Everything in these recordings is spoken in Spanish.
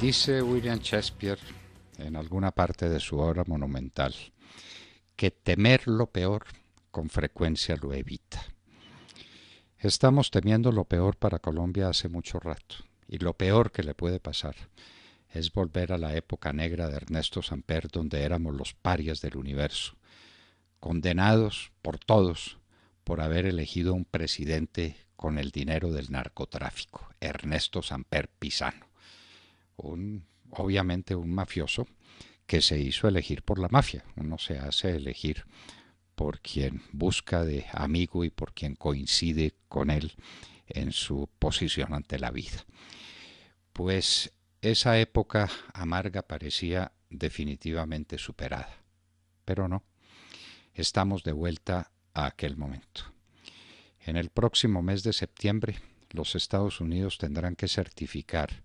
Dice William Shakespeare en alguna parte de su obra monumental que temer lo peor con frecuencia lo evita. Estamos temiendo lo peor para Colombia hace mucho rato, y lo peor que le puede pasar es volver a la época negra de Ernesto Samper, donde éramos los parias del universo, condenados por todos por haber elegido un presidente con el dinero del narcotráfico, Ernesto Samper Pizano, obviamente un mafioso que se hizo elegir por la mafia. Uno se hace elegir por quien busca de amigo y por quien coincide con él en su posición ante la vida. Pues esa época amarga parecía definitivamente superada, pero no, estamos de vuelta a aquel momento. En el próximo mes de septiembre, los Estados Unidos tendrán que certificar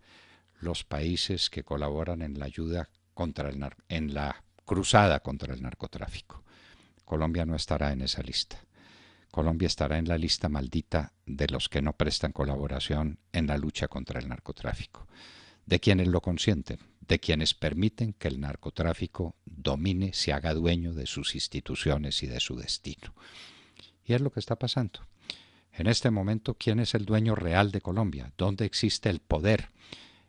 los países que colaboran en la ayuda en la cruzada contra el narcotráfico. Colombia no estará en esa lista. Colombia estará en la lista maldita de los que no prestan colaboración en la lucha contra el narcotráfico, de quienes lo consienten, de quienes permiten que el narcotráfico domine, se haga dueño de sus instituciones y de su destino. Y es lo que está pasando. En este momento, ¿quién es el dueño real de Colombia? ¿Dónde existe el poder?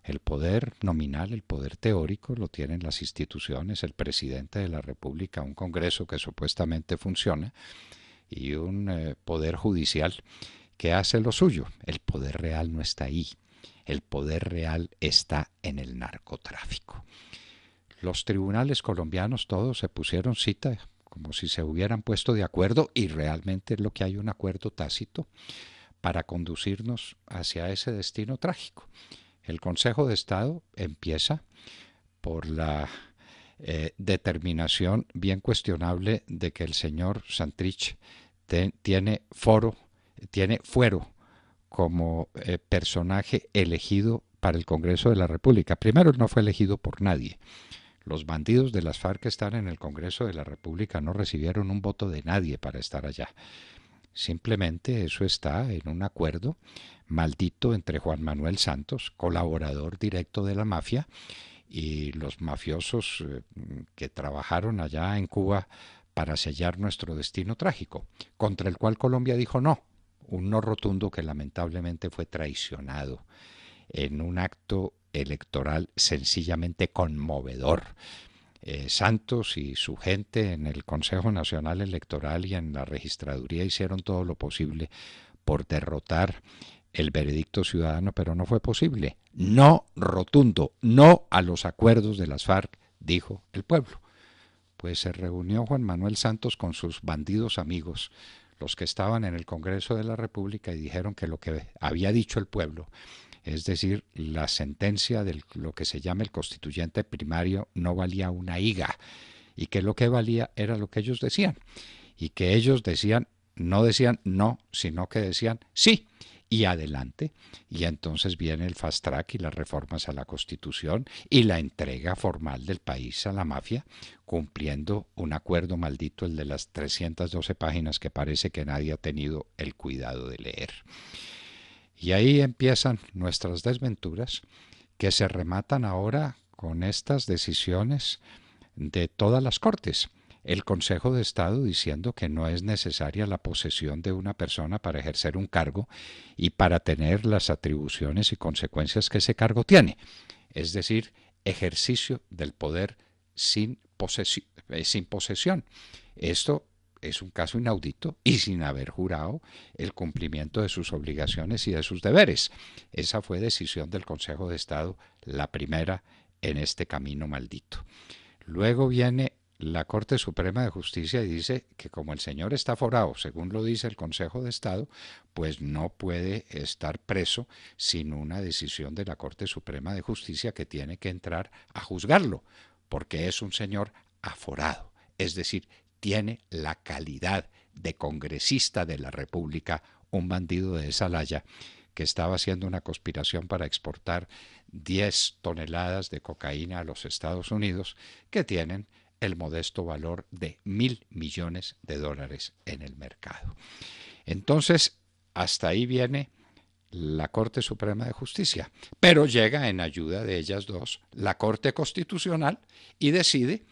El poder nominal, el poder teórico lo tienen las instituciones, el presidente de la República, un Congreso que supuestamente funciona y un poder judicial que hace lo suyo. El poder real no está ahí. El poder real está en el narcotráfico. Los tribunales colombianos todos se pusieron cita como si se hubieran puesto de acuerdo, y realmente es lo que hay, un acuerdo tácito para conducirnos hacia ese destino trágico. El Consejo de Estado empieza por la determinación bien cuestionable de que el señor Santrich tiene fuero como personaje elegido para el Congreso de la República. Primero, él no fue elegido por nadie. Los bandidos de las FARC que están en el Congreso de la República no recibieron un voto de nadie para estar allá. Simplemente eso está en un acuerdo maldito entre Juan Manuel Santos, colaborador directo de la mafia, y los mafiosos que trabajaron allá en Cuba para sellar nuestro destino trágico, contra el cual Colombia dijo no, un no rotundo que lamentablemente fue traicionado en un acto electoral sencillamente conmovedor. Santos y su gente en el Consejo Nacional Electoral y en la registraduría hicieron todo lo posible por derrotar el veredicto ciudadano, pero no fue posible. No rotundo, no a los acuerdos de las FARC, dijo el pueblo. Pues se reunió Juan Manuel Santos con sus bandidos amigos, los que estaban en el Congreso de la República, y dijeron que lo que había dicho el pueblo, es decir, la sentencia de lo que se llama el constituyente primario, no valía una higa, y que lo que valía era lo que ellos decían, y que ellos no decían no, sino que decían sí, y adelante. Y entonces viene el fast track y las reformas a la Constitución y la entrega formal del país a la mafia, cumpliendo un acuerdo maldito, el de las 312 páginas que parece que nadie ha tenido el cuidado de leer. Y ahí empiezan nuestras desventuras, que se rematan ahora con estas decisiones de todas las cortes. El Consejo de Estado diciendo que no es necesaria la posesión de una persona para ejercer un cargo y para tener las atribuciones y consecuencias que ese cargo tiene. Es decir, ejercicio del poder sin posesión. Esto es un caso inaudito y sin haber jurado el cumplimiento de sus obligaciones y de sus deberes. Esa fue decisión del Consejo de Estado, la primera en este camino maldito. Luego viene la Corte Suprema de Justicia y dice que como el señor está forado, según lo dice el Consejo de Estado, pues no puede estar preso sin una decisión de la Corte Suprema de Justicia, que tiene que entrar a juzgarlo, porque es un señor aforado, es decir, tiene la calidad de congresista de la República, un bandido de esa laya que estaba haciendo una conspiración para exportar 10 toneladas de cocaína a los Estados Unidos, que tienen el modesto valor de $1.000 millones en el mercado. Entonces, hasta ahí viene la Corte Suprema de Justicia, pero llega en ayuda de ellas dos la Corte Constitucional y decide,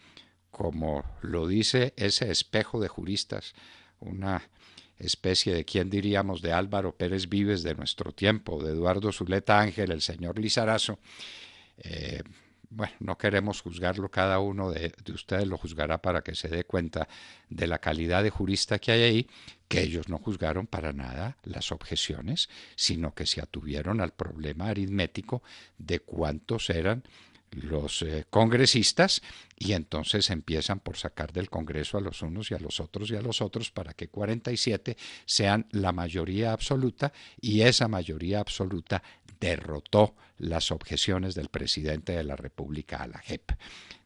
como lo dice ese espejo de juristas, una especie de, ¿quién diríamos?, de Álvaro Pérez Vives de nuestro tiempo, de Eduardo Zuleta Ángel, el señor Lizarazo. Bueno, no queremos juzgarlo, cada uno de ustedes lo juzgará para que se dé cuenta de la calidad de jurista que hay ahí, que ellos no juzgaron para nada las objeciones, sino que se atuvieron al problema aritmético de cuántos eran los congresistas, y entonces empiezan por sacar del Congreso a los unos y a los otros y a los otros para que 47 sean la mayoría absoluta, y esa mayoría absoluta derrotó las objeciones del presidente de la República a la JEP.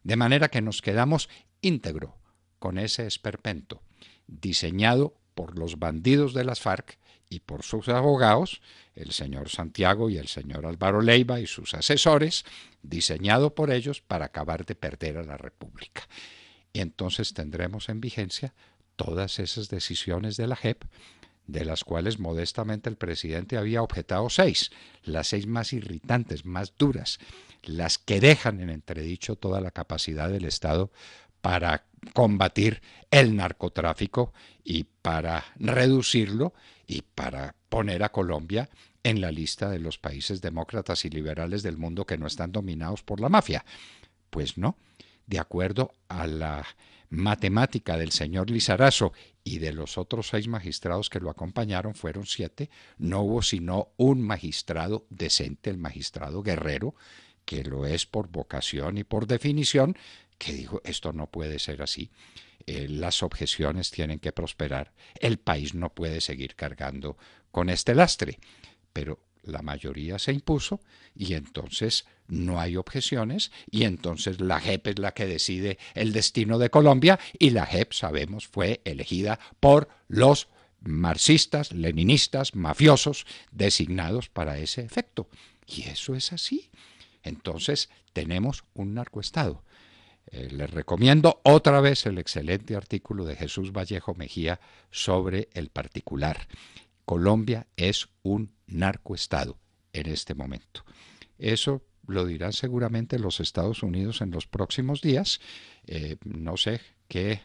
De manera que nos quedamos íntegro con ese esperpento diseñado por los bandidos de las FARC y por sus abogados, el señor Santiago y el señor Álvaro Leiva y sus asesores, diseñado por ellos para acabar de perder a la República. Y entonces tendremos en vigencia todas esas decisiones de la JEP, de las cuales modestamente el presidente había objetado 6, las 6 más irritantes, más duras, las que dejan en entredicho toda la capacidad del Estado para combatir el narcotráfico y para reducirlo y para poner a Colombia en la lista de los países demócratas y liberales del mundo que no están dominados por la mafia. Pues no, de acuerdo a la matemática del señor Lizarazo y de los otros 6 magistrados que lo acompañaron, fueron 7, no hubo sino un magistrado decente, el magistrado Guerrero, que lo es por vocación y por definición, que dijo, esto no puede ser así, las objeciones tienen que prosperar, el país no puede seguir cargando con este lastre. Pero la mayoría se impuso y entonces no hay objeciones, y entonces la JEP es la que decide el destino de Colombia, y la JEP, sabemos, fue elegida por los marxistas, leninistas, mafiosos designados para ese efecto. Y eso es así. Entonces tenemos un narcoestado. Les recomiendo otra vez el excelente artículo de Jesús Vallejo Mejía sobre el particular. Colombia es un narcoestado en este momento. Eso lo dirán seguramente los Estados Unidos en los próximos días. No sé qué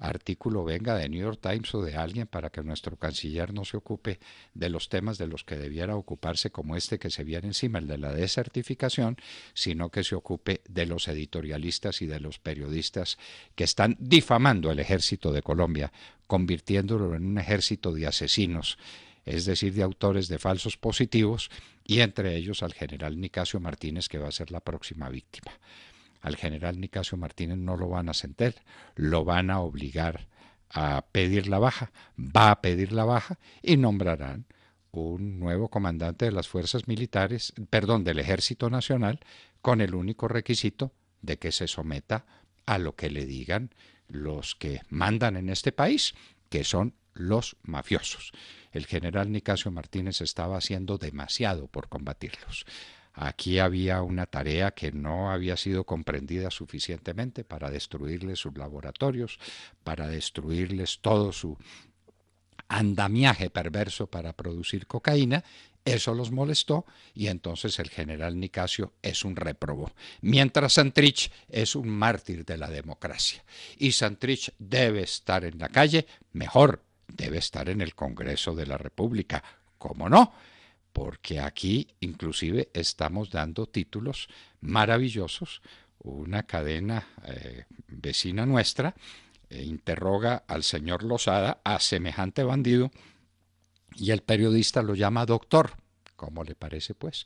artículo venga de New York Times o de alguien para que nuestro canciller no se ocupe de los temas de los que debiera ocuparse, como este que se viene encima, el de la desertificación, sino que se ocupe de los editorialistas y de los periodistas que están difamando el ejército de Colombia, convirtiéndolo en un ejército de asesinos, es decir, de autores de falsos positivos, y entre ellos al general Nicasio Martínez, que va a ser la próxima víctima. Al general Nicasio Martínez no lo van a sentar, lo van a obligar a pedir la baja, va a pedir la baja y nombrarán un nuevo comandante de las fuerzas militares, del Ejército Nacional, con el único requisito de que se someta a lo que le digan los que mandan en este país, que son los mafiosos. El general Nicasio Martínez estaba haciendo demasiado por combatirlos. Aquí había una tarea que no había sido comprendida suficientemente para destruirles sus laboratorios, para destruirles todo su andamiaje perverso para producir cocaína. Eso los molestó y entonces el general Nicasio es un réprobo, mientras Santrich es un mártir de la democracia. Y Santrich debe estar en la calle, mejor, debe estar en el Congreso de la República. ¿Cómo no? Porque aquí inclusive estamos dando títulos maravillosos. Una cadena vecina nuestra interroga al señor Lozada, a semejante bandido, y el periodista lo llama doctor. ¿Cómo le parece, pues?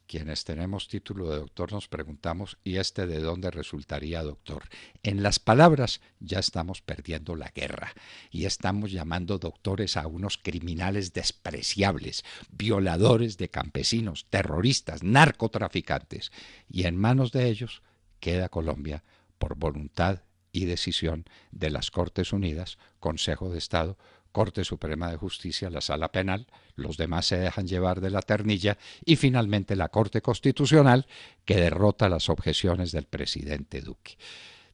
Quienes tenemos título de doctor nos preguntamos, ¿y este de dónde resultaría doctor? En las palabras ya estamos perdiendo la guerra y estamos llamando doctores a unos criminales despreciables, violadores de campesinos, terroristas, narcotraficantes, y en manos de ellos queda Colombia por voluntad y decisión de las Cortes Unidas, Consejo de Estado, Corte Suprema de Justicia, la Sala Penal, los demás se dejan llevar de la ternilla, y finalmente la Corte Constitucional, que derrota las objeciones del presidente Duque.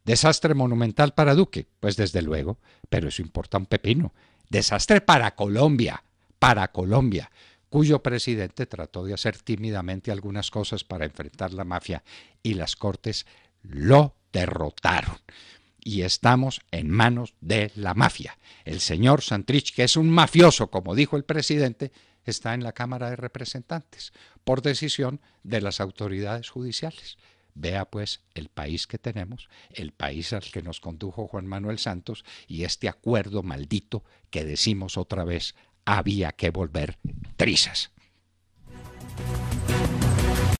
¿Desastre monumental para Duque? Pues desde luego, pero eso importa un pepino. Desastre para Colombia, cuyo presidente trató de hacer tímidamente algunas cosas para enfrentar la mafia y las Cortes lo derrotaron. Y estamos en manos de la mafia. El señor Santrich, que es un mafioso, como dijo el presidente, está en la Cámara de Representantes por decisión de las autoridades judiciales. Vea pues el país que tenemos, el país al que nos condujo Juan Manuel Santos y este acuerdo maldito que decimos otra vez había que volver trizas.